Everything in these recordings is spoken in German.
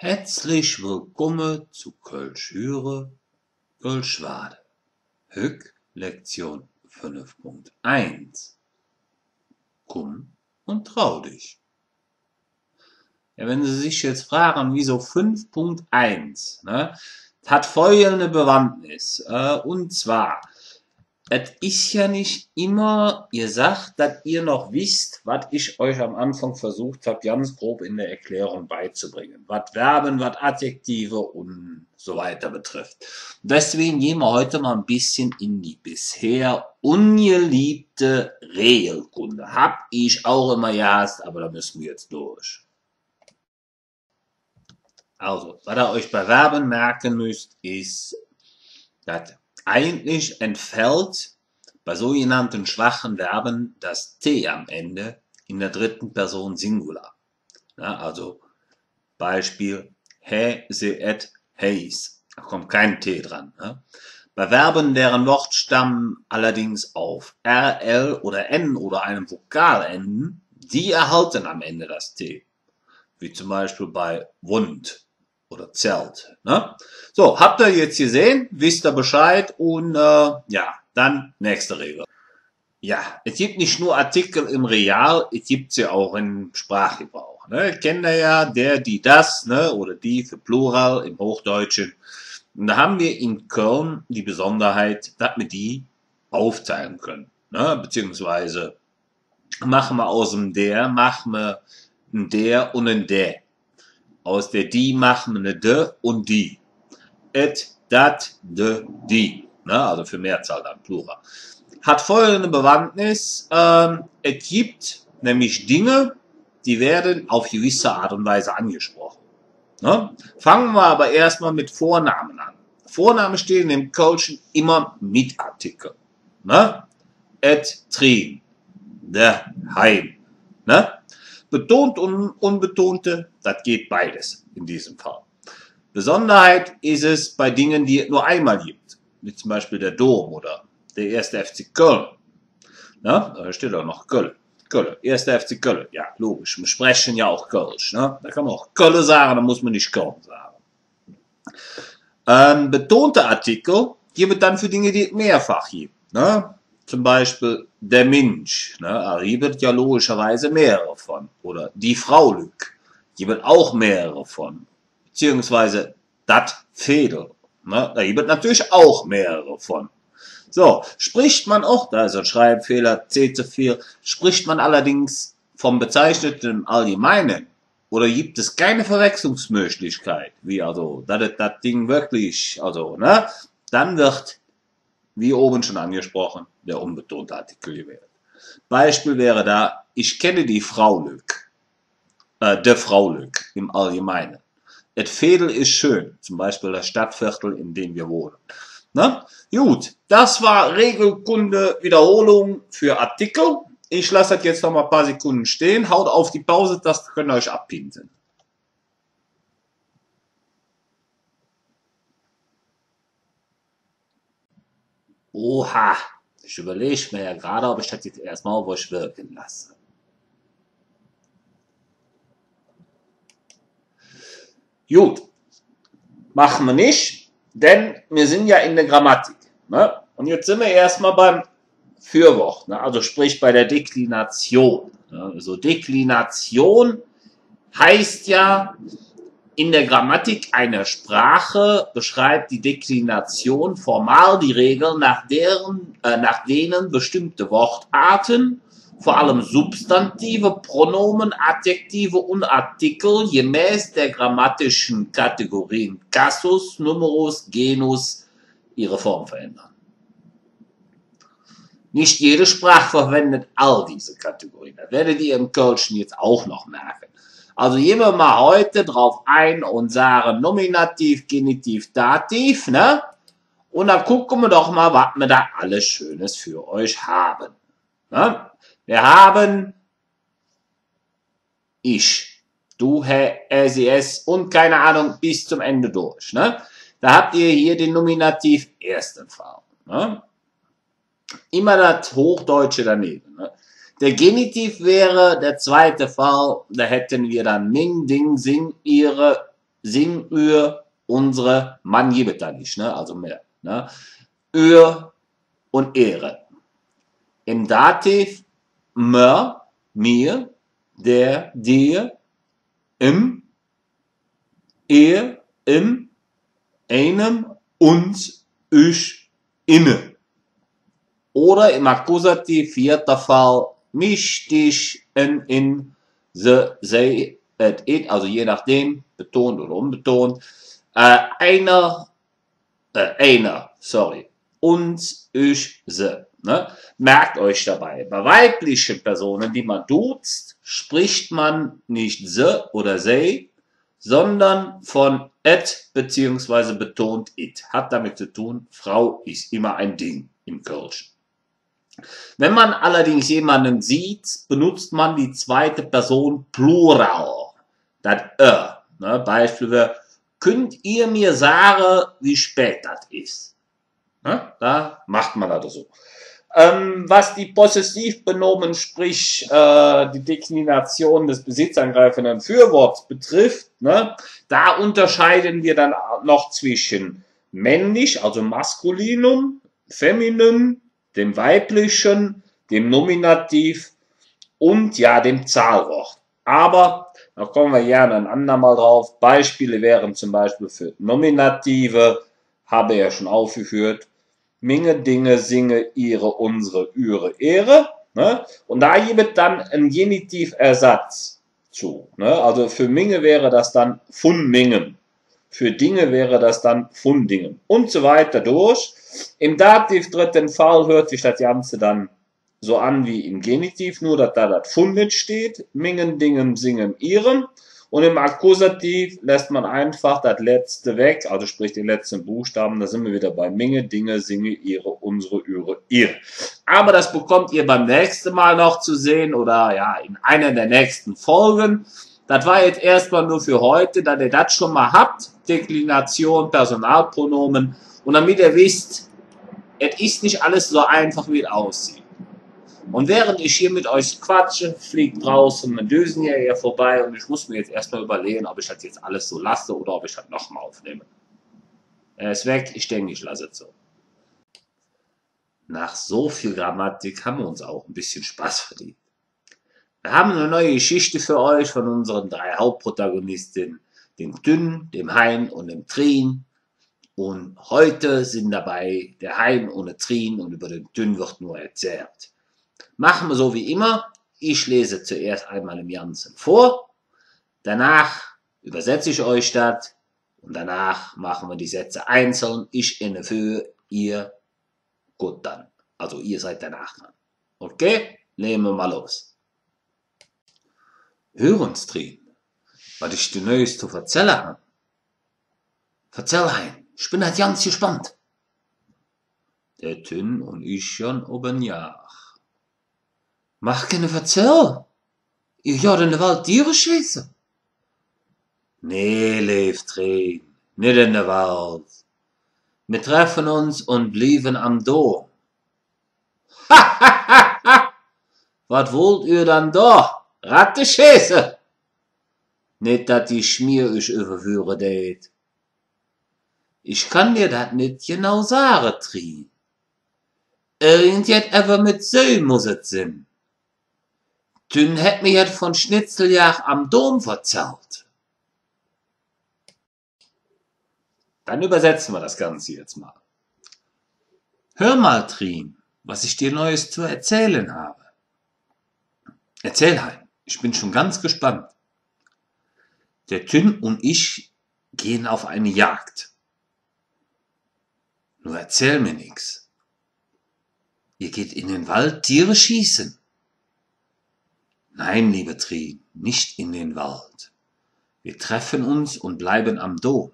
Herzlich willkommen zu Kölsch höre, Kölsch wade. Hück Lektion 5.1. Komm und trau dich. Ja, wenn Sie sich jetzt fragen, wieso 5.1, ne, hat folgende Bewandtnis. Und zwar, es ist ja nicht immer, ihr sagt, dass ihr noch wisst, was ich euch am Anfang versucht habe, ganz grob in der Erklärung beizubringen. Was Verben, was Adjektive und so weiter betrifft. Deswegen gehen wir heute mal ein bisschen in die bisher ungeliebte Regelkunde. Hab ich auch immer gehasst, aber da müssen wir jetzt durch. Also, was ihr euch bei Verben merken müsst, ist, dass eigentlich entfällt bei sogenannten schwachen Verben das T am Ende in der dritten Person Singular. Ja, also Beispiel he, se, et, heis. Da kommt kein T dran. Ja. Bei Verben, deren Wortstamm allerdings auf R, L oder N oder einem Vokal enden, die erhalten am Ende das T. Wie zum Beispiel bei Wund oder Zelt. Ne? So, habt ihr jetzt gesehen, wisst ihr Bescheid und ja, dann nächste Regel. Ja, es gibt nicht nur Artikel im Real, es gibt sie auch im Sprachgebrauch. Ne? Kennt ihr ja, der, die, das, ne? Oder die für Plural im Hochdeutschen. Und da haben wir in Köln die Besonderheit, dass wir die aufteilen können. Ne? Beziehungsweise machen wir aus dem der, machen wir ein der und ein der. Aus der die machen wir eine de und die. Et, dat, de, die. Ne? Also für Mehrzahl dann Plural. Hat folgende Bewandtnis. Es gibt nämlich Dinge, die werden auf gewisse Art und Weise angesprochen. Ne? Fangen wir aber erstmal mit Vornamen an. Vornamen stehen im Kölschen immer mit Artikel. Ne? Et, trin, de, heim. Ne? Betont und unbetonte, das geht beides in diesem Fall. Besonderheit ist es bei Dingen, die es nur einmal gibt, wie zum Beispiel der Dom oder der 1. FC Köln. Na, da steht auch noch Köln. Köln, 1. FC Köln. Ja, logisch, wir sprechen ja auch Kölsch. Ne? Da kann man auch Köln sagen, da muss man nicht Köln sagen. Betonte Artikel gibt dann für Dinge, die es mehrfach gibt. Ne? Zum Beispiel der Mensch, ne, da gibt es ja logischerweise mehrere von. Oder die Frau Lück, gibt es auch mehrere von. Beziehungsweise das Fädel, ne, da gibt es natürlich auch mehrere von. So, spricht man auch, da ist ein Schreibfehler, C zu viel, spricht man allerdings vom Bezeichneten im Allgemeinen, oder gibt es keine Verwechslungsmöglichkeit, wie also, dass das Ding wirklich, also, ne, dann wird, wie oben schon angesprochen, der unbetonte Artikel gewählt. Beispiel wäre da, ich kenne die Frau Lück, der Frau Lück im Allgemeinen. Et Veedel ist schön, zum Beispiel das Stadtviertel, in dem wir wohnen. Na? Gut, das war Regelkunde Wiederholung für Artikel. Ich lasse das jetzt noch mal ein paar Sekunden stehen. Haut auf die Pause-Taste, könnt ihr euch abpinseln. Oha, ich überlege mir ja gerade, ob ich das jetzt erstmal auf euch wirken lasse. Gut, machen wir nicht, denn wir sind ja in der Grammatik. Ne? Und jetzt sind wir erstmal beim Fürwort, ne? Also sprich bei der Deklination. Ne? Also Deklination heißt ja, in der Grammatik einer Sprache beschreibt die Deklination formal die Regeln, nach denen bestimmte Wortarten, vor allem Substantive, Pronomen, Adjektive und Artikel gemäß der grammatischen Kategorien Kasus, Numerus, Genus ihre Form verändern. Nicht jede Sprache verwendet all diese Kategorien. Das werdet ihr im Kölschen jetzt auch noch merken. Also gehen wir mal heute drauf ein und sagen Nominativ, Genitiv, Dativ, ne? Und dann gucken wir doch mal, was wir da alles Schönes für euch haben. Ne? Wir haben ich, du, er, sie, es und keine Ahnung bis zum Ende durch. Ne? Da habt ihr hier den Nominativ ersten Fall. Ne? Immer das Hochdeutsche daneben. Ne? Der Genitiv wäre der zweite Fall, da hätten wir dann Ming, Ding, Sing, ihre, sing ür unsere, Mann gibt da nicht, ne? Also mehr. Ne? Ür und Ehre. Im Dativ mir, mir, der, dir, im, ihr, im, einem, uns, ich, inne. Oder im Akkusativ vierter Fall mich, dich, in, se, sei, et, it, also je nachdem, betont oder unbetont. Einer, sorry. Uns, ich, se. Ne? Merkt euch dabei, bei weiblichen Personen, die man duzt, spricht man nicht se oder sei, sondern von et beziehungsweise betont it. Hat damit zu tun, Frau ist immer ein Ding im Kölschen. Wenn man allerdings jemanden sieht, benutzt man die zweite Person Plural. Das ne? Beispielsweise, könnt ihr mir sagen, wie spät das ist? Ne? Da macht man das so. Was die Possessivpronomen, sprich die Deklination des besitzangreifenden Fürworts betrifft, ne, da unterscheiden wir dann noch zwischen männlich, also Maskulinum, Feminum, dem Weiblichen, dem Nominativ und ja, dem Zahlwort. Aber da kommen wir gerne ein andermal drauf. Beispiele wären zum Beispiel für Nominative, habe ich ja schon aufgeführt. Minge Dinge singe ihre, unsere, ihre Ehre. Ne? Und da gibt dann ein Genitiversatz zu. Ne? Also für Minge wäre das dann von Mingen. Für Dinge wäre das dann von Dingen. Und so weiter durch. Im Dativ dritten Fall hört sich das Ganze dann so an wie im Genitiv, nur dass da das von mit steht. Mingen Dingen singen ihrem. Und im Akkusativ lässt man einfach das letzte weg, also sprich den letzten Buchstaben, da sind wir wieder bei Minge, Dinge, singe, ihre, unsere, ihre. Aber das bekommt ihr beim nächsten Mal noch zu sehen oder ja, in einer der nächsten Folgen. Das war jetzt erstmal nur für heute, da ihr das schon mal habt, Deklination, Personalpronomen und damit ihr wisst, es ist nicht alles so einfach, wie es aussieht. Und während ich hier mit euch quatsche, fliegt draußen ein Düsenjäger vorbei und ich muss mir jetzt erstmal überlegen, ob ich das jetzt alles so lasse oder ob ich das nochmal aufnehme. Er ist weg, ich denke, ich lasse es so. Nach so viel Grammatik haben wir uns auch ein bisschen Spaß verdient. Wir haben eine neue Geschichte für euch von unseren 3 Hauptprotagonistinnen, dem Tünn, dem Hein und dem Trin. Und heute sind dabei der Hein und der Trin und über den Tünn wird nur erzählt. Machen wir so wie immer. Ich lese zuerst einmal im Ganzen vor. Danach übersetze ich euch das. Und danach machen wir die Sätze einzeln. Ich inne für, ihr, gut dann. Also ihr seid danach dran. Okay? Legen wir mal los. Hören's, Trin, was ich dir Neues zu erzählen habe. Erzähl, Hein. Ich bin halt ganz gespannt. Der Tünn und ich schon oben Jahr. Mach keine Verzerr. Ihr ja in der Wald Tiere schießen. Nee, lebt Trin, nicht in der Wald. Wir treffen uns und blieben am Dom. Was wollt ihr dann da? Ratte schießen? Nicht, dass die Schmier euch überführen tät. Ich kann dir das nicht genau sagen, Trin. Irgendjet aber mit Söh muss es sein. Tünn hätt mir jetzt von Schnitzeljagd am Dom erzählt. Dann übersetzen wir das Ganze jetzt mal. Hör mal, Trin, was ich dir Neues zu erzählen habe. Erzähl, Hein, ich bin schon ganz gespannt. Der Tünn und ich gehen auf eine Jagd. Nur erzähl mir nix. Ihr geht in den Wald Tiere schießen. Nein, liebe Trin, nicht in den Wald. Wir treffen uns und bleiben am Dom.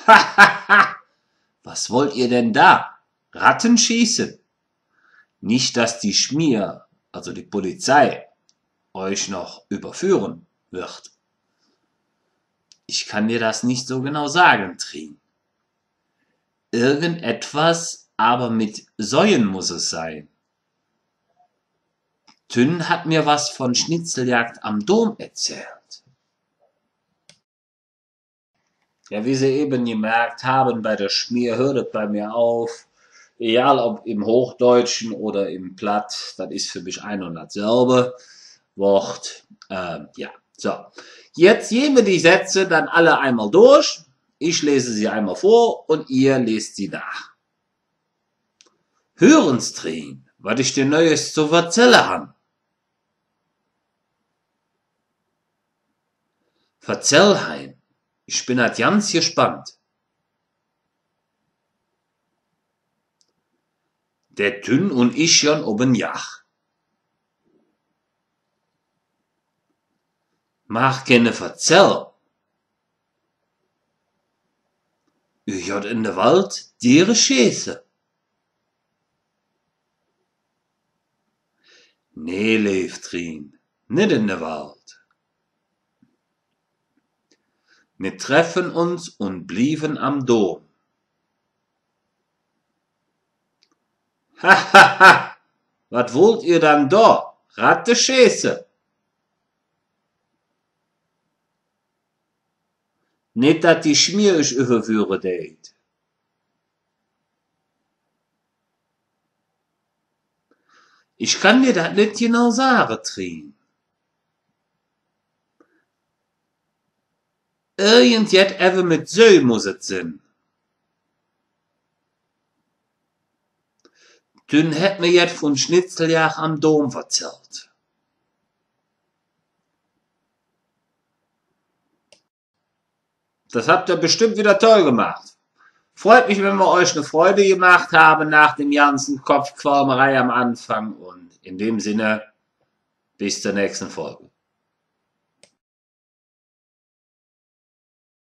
Hahaha, was wollt ihr denn da? Ratten schießen? Nicht, dass die Schmier, also die Polizei, euch noch überführen wird. Ich kann dir das nicht so genau sagen, Trin. Irgendetwas, aber mit Säuen muss es sein. Tünn hat mir was von Schnitzeljagd am Dom erzählt. Ja, wie Sie eben gemerkt haben, bei der Schmier hört es bei mir auf. Egal ob im Hochdeutschen oder im Platt, das ist für mich ein und dasselbe Wort. Ja, so. Jetzt gehen wir die Sätze dann alle einmal durch. Ich lese sie einmal vor und ihr lest sie nach. Hören's, Trin, was ich dir Neues zu erzählen han. Verzell heim, ich bin halt ganz gespannt. Der Tünn und ich schon oben Jach. Mach keine Verzell. Ich hat in der Wald Tiere schäse. Nee, leef Trin, nicht in der Wald. Wir treffen uns und blieben am Dom. Ha, ha, ha, wat wollt ihr dann da? Ratte schäse. Nicht, dat die Schmier euch überführen deed. Ich kann dir das nicht genau sagen, Trin. Irgendjet even mit Söh muss es sein. Dünn hätt mir jet von Schnitzeljagd am Dom erzählt. Das habt ihr bestimmt wieder toll gemacht. Freut mich, wenn wir euch eine Freude gemacht haben nach dem ganzen Kopfqualmerei am Anfang und in dem Sinne bis zur nächsten Folge.